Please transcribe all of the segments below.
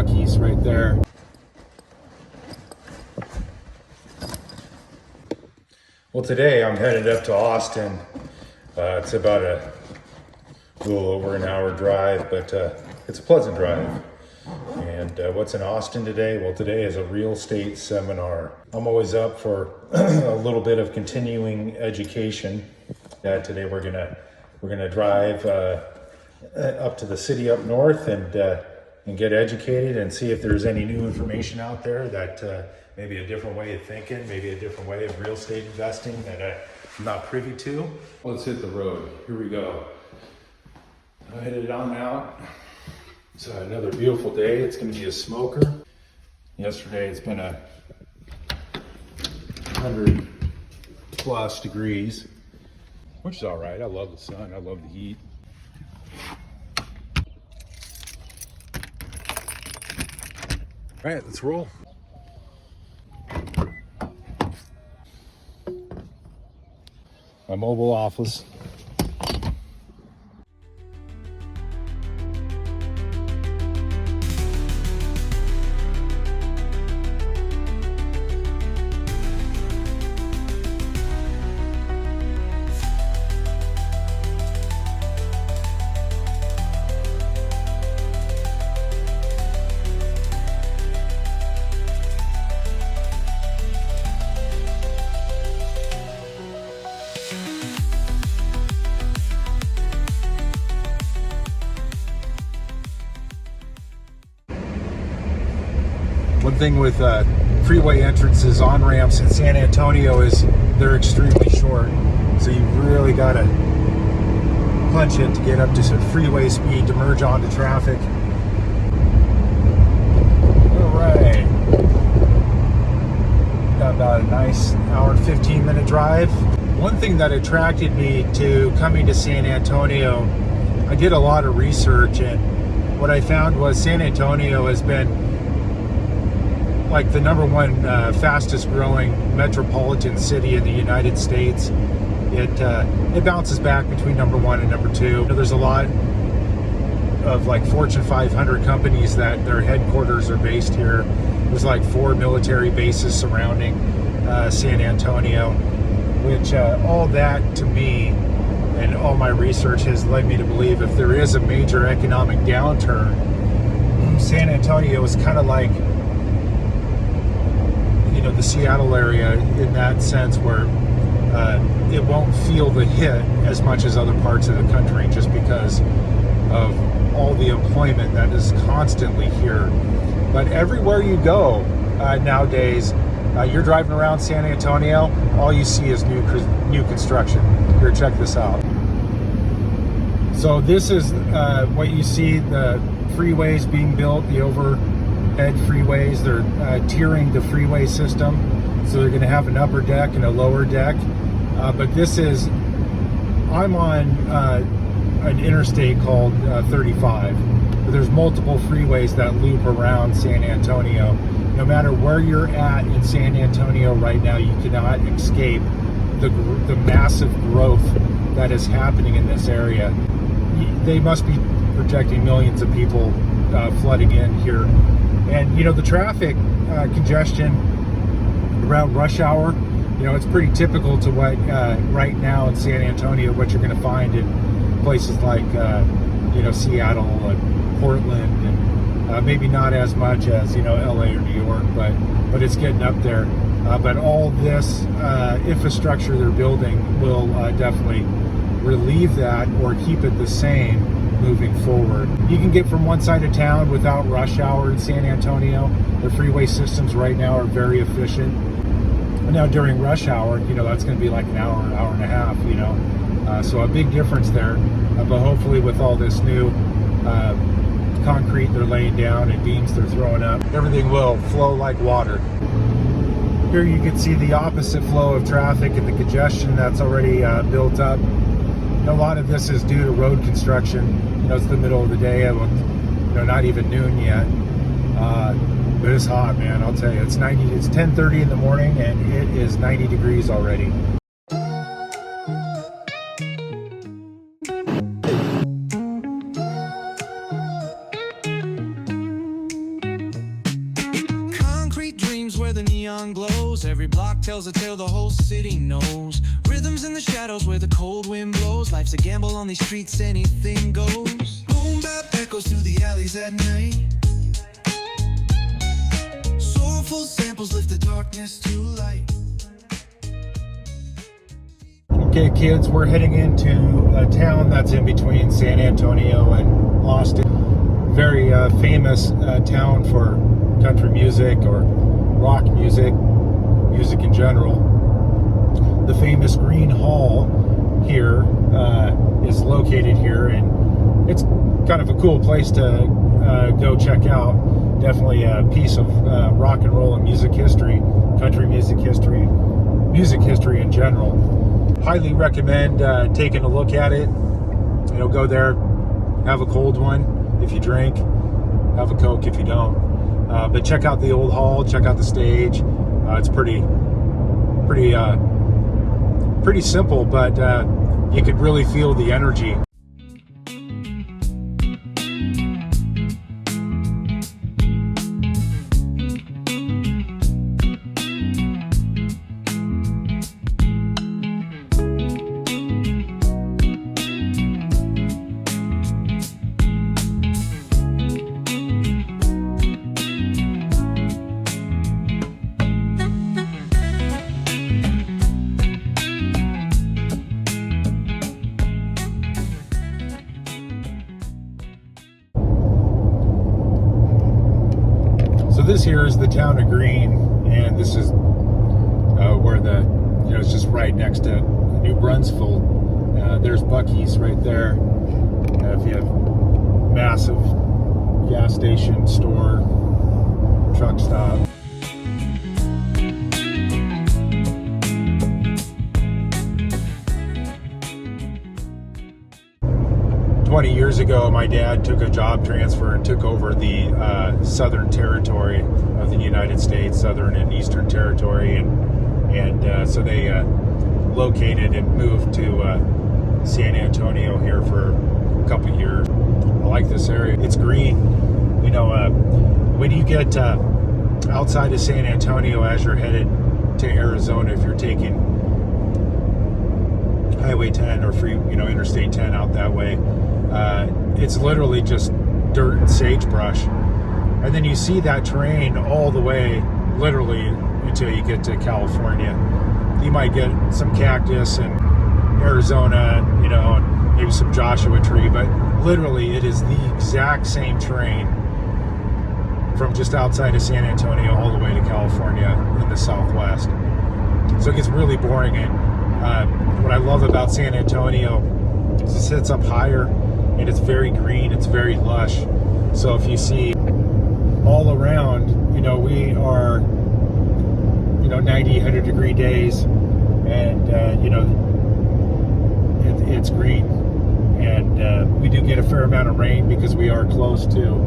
Rockies right there. Well, today I'm headed up to Austin. It's about a little over an hour drive, but it's a pleasant drive. And what's in Austin today? Well, today is a real estate seminar. I'm always up for a little bit of continuing education. Today we're gonna drive up to the city up north and get educated and see if there's any new information out there that maybe a different way of thinking, maybe a different way of real estate investing that I'm not privy to. Let's hit the road. Here we go. I headed on out. It's another beautiful day. It's going to be a smoker. Yesterday it's been 100 plus degrees, which is all right. I love the sun. I love the heat. All right, let's roll. My mobile office. One thing with freeway entrances, on-ramps in San Antonio is they're extremely short. So you really got to punch it to get up to some freeway speed to merge onto traffic. All right. Got about a nice hour and 15-minute drive. One thing that attracted me to coming to San Antonio, I did a lot of research, and what I found was San Antonio has been like the #1 fastest growing metropolitan city in the United States. It bounces back between #1 and #2. There's a lot of like Fortune 500 companies that their headquarters are based here. There's like 4 military bases surrounding San Antonio, which all that to me and all my research has led me to believe if there is a major economic downturn, San Antonio is kind of like the Seattle area in that sense, where it won't feel the hit as much as other parts of the country just because of all the employment that is constantly here. But everywhere you go nowadays, you're driving around San Antonio, all you see is new construction. Here, check this out. So this is what you see, the freeways being built, the overhead freeways. They're tiering the freeway system, so they're going to have an upper deck and a lower deck. But this is, I'm on an interstate called 35. But there's multiple freeways that loop around San Antonio. No matter where you're at in San Antonio right now, you cannot escape the massive growth that is happening in this area. They must be projecting millions of people flooding in here. And the traffic congestion around rush hour, it's pretty typical to what right now in San Antonio, what you're going to find in places like Seattle and Portland, and maybe not as much as LA or New York, but it's getting up there. But all this infrastructure they're building will definitely relieve that or keep it the same moving forward. You can get from one side of town without rush hour in San Antonio. The freeway systems right now are very efficient. Now during rush hour, that's going to be like an hour and a half, so a big difference there. But hopefully with all this new concrete they're laying down and beams they're throwing up, everything will flow like water. Here you can see the opposite flow of traffic and the congestion that's already built up. A lot of this is due to road construction. It's the middle of the day, not even noon yet. But it's hot, man. I'll tell you, it's 10:30 in the morning, and it is 90 degrees already. where the neon glows. Every block tells a tale the whole city knows. Rhythms in the shadows where the cold wind blows. Life's a gamble on these streets, anything goes. Boom bap echoes through the alleys at night. Soulful samples lift the darkness to light. Okay, kids, we're heading into a town that's in between San Antonio and Austin. Very famous town for country music or rock music, music in general. The famous Green Hall here is located here, and it's kind of a cool place to go check out. Definitely a piece of rock and roll and music history, country music history in general. Highly recommend taking a look at it. You know, go there, have a cold one if you drink, have a Coke if you don't. But check out the old hall, check out the stage. It's pretty simple, but you could really feel the energy. So this here is the town of Greene, and this is where it's just right next to New Brunswick. There's Buc-ee's right there. If you have massive gas station, store, truck stop. Years ago, my dad took a job transfer and took over the southern territory of the United States, southern and eastern territory, and so they located and moved to San Antonio here for a couple years. I like this area. It's green. You know, when you get outside of San Antonio as you're headed to Arizona, if you're taking Highway 10 or Interstate 10 out that way, it's literally just dirt and sagebrush, and then you see that terrain all the way literally until you get to California. You might get some cactus in Arizona, and maybe some Joshua tree, but literally it is the exact same terrain from just outside of San Antonio all the way to California in the Southwest. So it gets really boring, and what I love about San Antonio is it sits up higher, and it's very green, it's very lush. So if you see all around, we are, 90, 100 degree days, and, it's green. And we do get a fair amount of rain because we are close to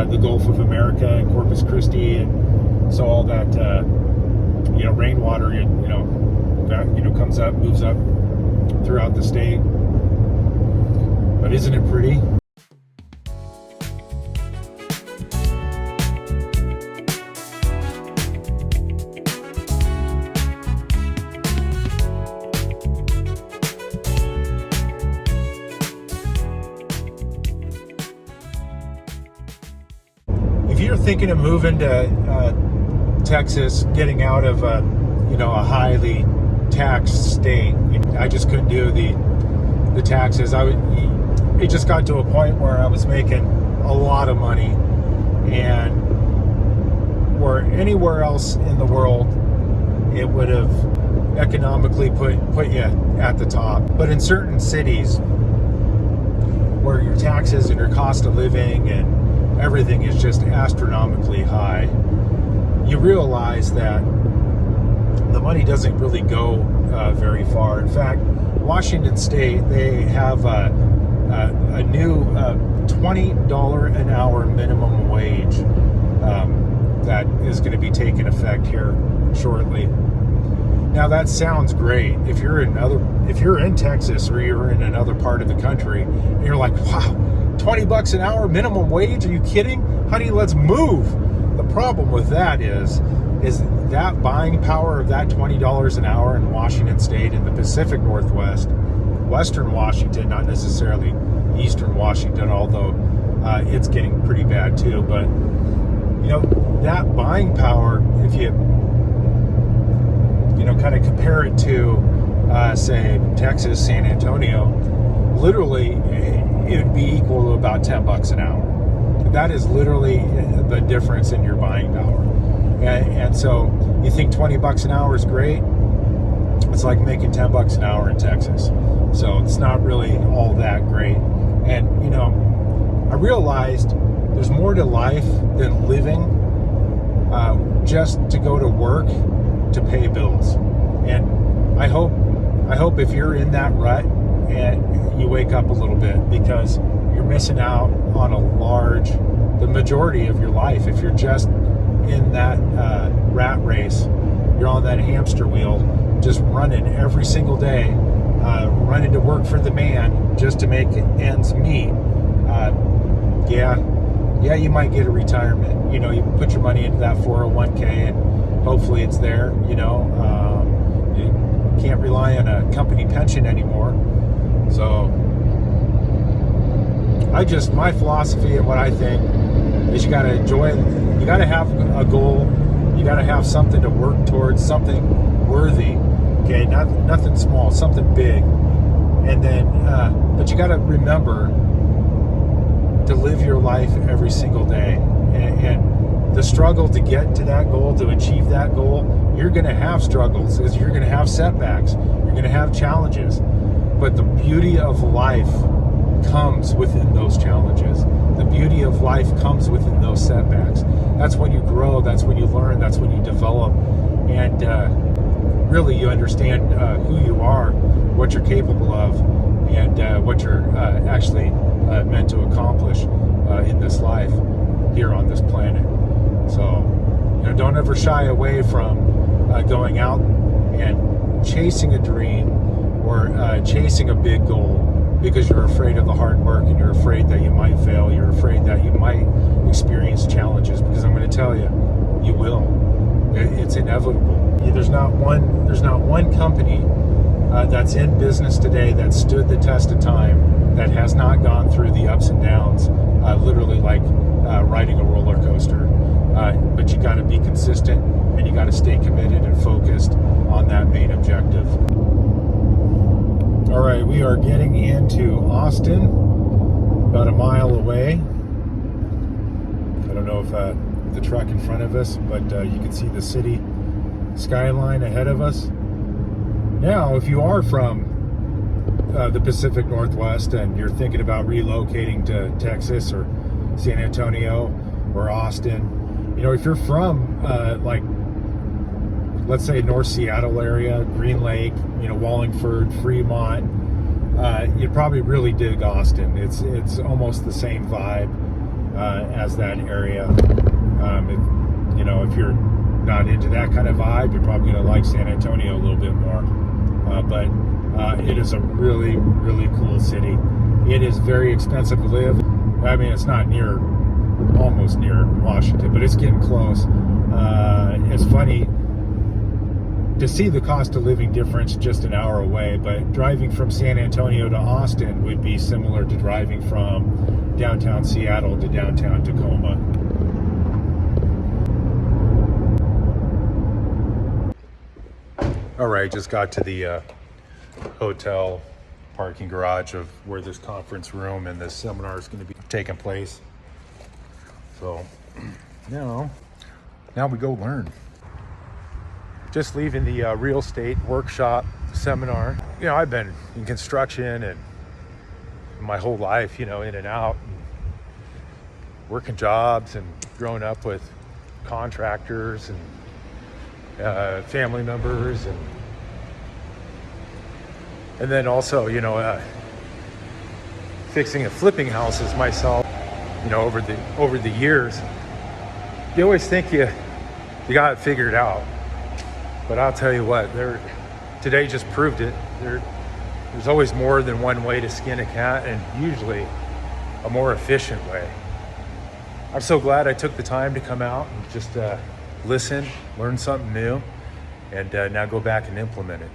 the Gulf of America and Corpus Christi, and so all that, rainwater, comes up, moves up throughout the state. But isn't it pretty? If you're thinking of moving to Texas, getting out of a highly taxed state, I just couldn't do the taxes. It just got to a point where I was making a lot of money, and where anywhere else in the world it would have economically put you at the top. But in certain cities where your taxes and your cost of living and everything is just astronomically high, you realize that the money doesn't really go very far. In fact, Washington State, they have a new $20 an hour minimum wage that is going to be taking effect here shortly. Now that sounds great if you're in Texas or you're in another part of the country, and you're like, wow, $20 an hour minimum wage? Are you kidding? Honey, let's move. The problem with that is is that buying power of that $20 an hour in Washington State in the Pacific Northwest, Western Washington, not necessarily Eastern Washington, although it's getting pretty bad too. But you know, that buying power, if you kind of compare it to say Texas, San Antonio, literally it would be equal to about $10 an hour. That is literally the difference in your buying power. And so you think $20 an hour is great? It's like making $10 an hour in Texas. So it's not really all that great. And you know, I realized there's more to life than living just to go to work to pay bills. And I hope if you're in that rut and you wake up a little bit, because you're missing out on the majority of your life. If you're just in that rat race, you're on that hamster wheel, just running every single day, running to work for the man just to make ends meet. Yeah, you might get a retirement. You know, you put your money into that 401k and hopefully it's there. You know, you can't rely on a company pension anymore. So my philosophy and what I think is you got to enjoy it. You got to have a goal. You got to have something to work towards, something worthy. Okay, nothing small, something big. And then, but you got to remember to live your life every single day. And the struggle to get to that goal, to achieve that goal, you're going to have struggles. You're going to have setbacks. You're going to have challenges. But the beauty of life comes within those challenges. The beauty of life comes within those setbacks. That's when you grow. That's when you learn. That's when you develop. And really you understand who you are, what you're capable of, and what you're actually meant to accomplish in this life here on this planet. So, you know, don't ever shy away from going out and chasing a dream or chasing a big goal, because you're afraid of the hard work and you're afraid that you might fail. You're afraid that you might experience challenges, because I'm going to tell you, you will. It's inevitable. There's not one company that's in business today that stood the test of time that has not gone through the ups and downs, literally like riding a roller coaster. But you got to be consistent and you got to stay committed and focused on that main objective. All right, we are getting into Austin, about a mile away. I don't know if the truck in front of us, but you can see the city skyline ahead of us. Now, if you are from the Pacific Northwest and you're thinking about relocating to Texas or San Antonio or Austin, you know, if you're from like, let's say North Seattle area, Green Lake, you know, Wallingford, Fremont, you'd probably really dig Austin. It's almost the same vibe as that area. If you're not into that kind of vibe, you're probably going to like San Antonio a little bit more. But it is a really, really cool city. It is very expensive to live. I mean, it's not almost near Washington, but it's getting close. It's funny to see the cost of living difference just an hour away, but driving from San Antonio to Austin would be similar to driving from downtown Seattle to downtown Tacoma. All right, just got to the hotel parking garage of where this conference room and this seminar is going to be taking place. So now we go learn. Just leaving the real estate workshop seminar. You know, I've been in construction and my whole life, you know, in and out, and working jobs and growing up with contractors and family members, and then also, you know, fixing and flipping houses myself, you know, over the years. You always think you got it figured out, but I'll tell you what, today just proved it. There's always more than one way to skin a cat, and usually a more efficient way. I'm so glad I took the time to come out and just listen, learn something new, and now go back and implement it.